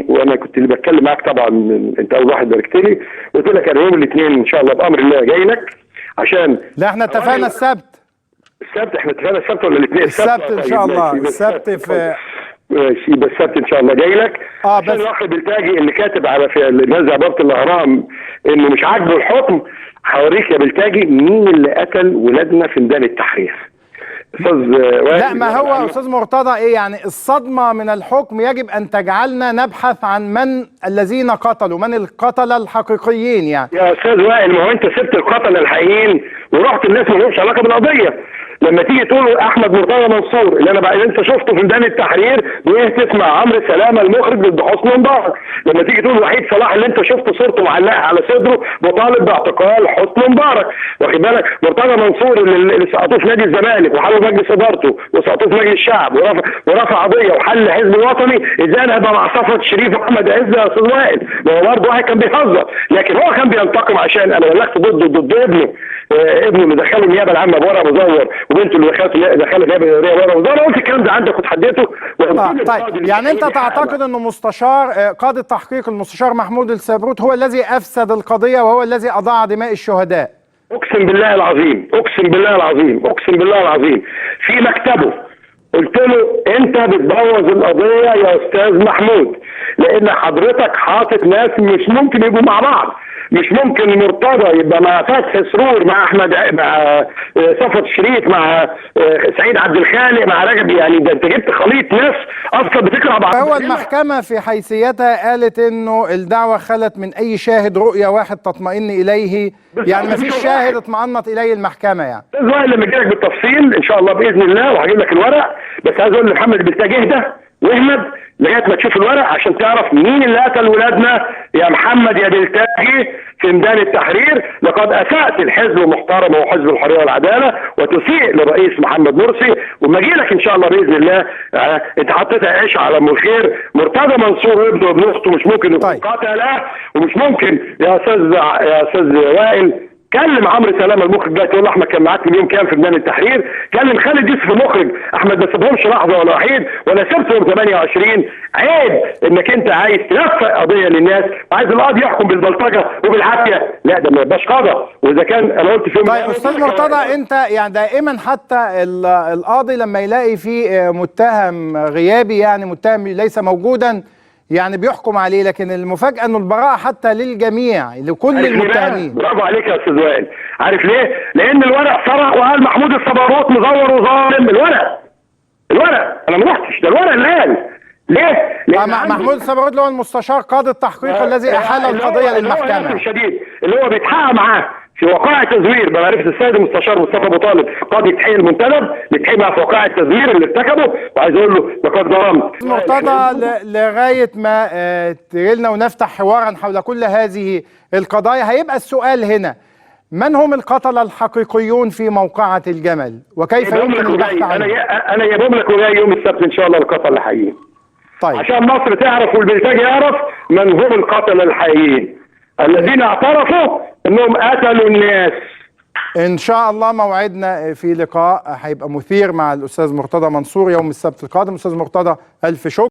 وانا كنت اللي بتكلم معاك طبعا، انت اول واحد باركت لي، قلت لك انا يوم الاثنين ان شاء الله بامر الله جاي لك عشان. لا احنا اتفقنا السبت. السبت احنا اتفقنا السبت ولا الاثنين؟ السبت ان شاء الله. السبت في ماشي، بس السبت ان شاء الله جاي لك عشان بس الاخ بلتاجي اللي كاتب على في نزع بابة الاهرام انه مش عاجبه الحكم. هوريك يا بلتاجي مين اللي قتل ولادنا في ميدان التحرير. استاذ لا، ما هو استاذ مرتضى ايه يعني الصدمه من الحكم يجب ان تجعلنا نبحث عن من الذين قتلوا، من القتله الحقيقيين يعني. يا استاذ وائل، ما هو انت سبت القتله الحقيقيين ورحت الناس ما لهمش علاقه بالقضيه. لما تيجي تقول احمد مرتضى منصور اللي انا بقى انت شفته في ميدان التحرير بيهتف مع عمرو سلامه المخرج ضد حسني مبارك، لما تيجي تقول وحيد صلاح اللي انت شفت صورته معلقه على صدره بطالب باعتقال حسني مبارك، واخد بالك؟ مرتضى منصور اللي سقطوه في نادي الزمالك وحلوا مجلس ادارته وسقطوه في مجلس الشعب ورفع قضيه وحل حزب وطني، ازاي انا هبقى مع صفوت الشريف واحمد عز يا استاذ وائل؟ ما هو برضه واحد كان بيهزر، لكن هو كان بينتقم عشان انا بلغت ضد ابنه، ابنه اللي دخله النيابه العامه بورقه مزور وبنته اللي دخلت النيابه بورقه مزور. انا قلت الكلام ده عندك وتحديته. طيب يعني انت تعتقد انه مستشار قاضي التحقيق المستشار محمود السبروت هو الذي افسد القضيه وهو الذي اضاع دماء الشهداء؟ اقسم بالله العظيم، اقسم بالله العظيم، اقسم بالله العظيم. في مكتبه قلت له انت بتبوظ القضيه يا استاذ محمود، لان حضرتك حاطط ناس مش ممكن يبقوا مع بعض. مش ممكن مرتضى يبقى مع فتحي سرور مع احمد مع صفوت الشريف مع سعيد عبد الخالق مع رجب، يعني ده انت جبت خليط ناس اصلا بتكره بعض. هو المحكمه في حيثيتها قالت انه الدعوه خلت من اي شاهد رؤيه واحد تطمئن اليه، يعني ما فيش شاهد اطمأنت اليه المحكمه يعني. لما اجي لك بالتفصيل ان شاء الله باذن الله وهجيب لك الورق، بس عايز اقول لمحمد بلتاجي اهدى واهمد لغايه ما تشوف الورق عشان تعرف مين اللي قتل ولادنا يا محمد يا بلتاجي في ميدان التحرير. لقد اسأت الحزب المحترم وحزب الحريه والعداله وتسيء للرئيس محمد مرسي، وما اجي لك ان شاء الله باذن الله. انت حطيت عيش على ام الخير. مرتضى منصور ابنه وابن اخته مش ممكن يكون قتله، ومش ممكن يا استاذ وائل. كلم عمرو سلامه المخرج ده تقول له احمد كان معاك اليوم كام في ميدان التحرير؟ كلم خالد يوسف المخرج، احمد ما سابهمش لحظه ولا وحيد ولا سبتهم 28. عيب انك انت عايز تلفق قضيه للناس وعايز القاضي يحكم بالبلطجه وبالعافيه، لا ده ما يبقاش قضاء. واذا كان انا قلت فيهم. طيب استاذ مرتضى، انت يعني دائما حتى القاضي لما يلاقي فيه متهم غيابي يعني متهم ليس موجودا يعني بيحكم عليه، لكن المفاجأة انه البراءة حتى للجميع لكل المتهمين. برافو عليك يا استاذ وائل. عارف ليه؟ لان الورق سرق وقال محمود الصباروت مزور وظالم. الورق انا ما رحتش، ده الورق اللي قال. ليه؟ محمود الصباروت اللي هو المستشار قاضي التحقيق الذي احال القضية للمحكمة. الشديد اللي هو بيتحقق معاه في وقائع تزوير بمعرفه السيد المستشار مصطفى ابو طالب قاضي تحقيق المنتدب، بيتحقق معاه في وقائع التزوير اللي ارتكبه، وعايز اقول له لقد ظلمت. مرتضى لغايه ما تجيلنا ونفتح حوارا حول كل هذه القضايا، هيبقى السؤال هنا: من هم القتلة الحقيقيون في موقعة الجمل؟ وكيف يمكن البحث عنهم؟ انا جايبهم لك وجاي يوم السبت ان شاء الله القتلة الحقيقيين. طيب عشان مصر تعرف والبلتاجي يعرف من هم القتلة الحقيقيين الذين اعترفوا انهم قتلوا الناس. ان شاء الله موعدنا في لقاء هيبقى مثير مع الاستاذ مرتضى منصور يوم السبت القادم. استاذ مرتضى، الف شكر.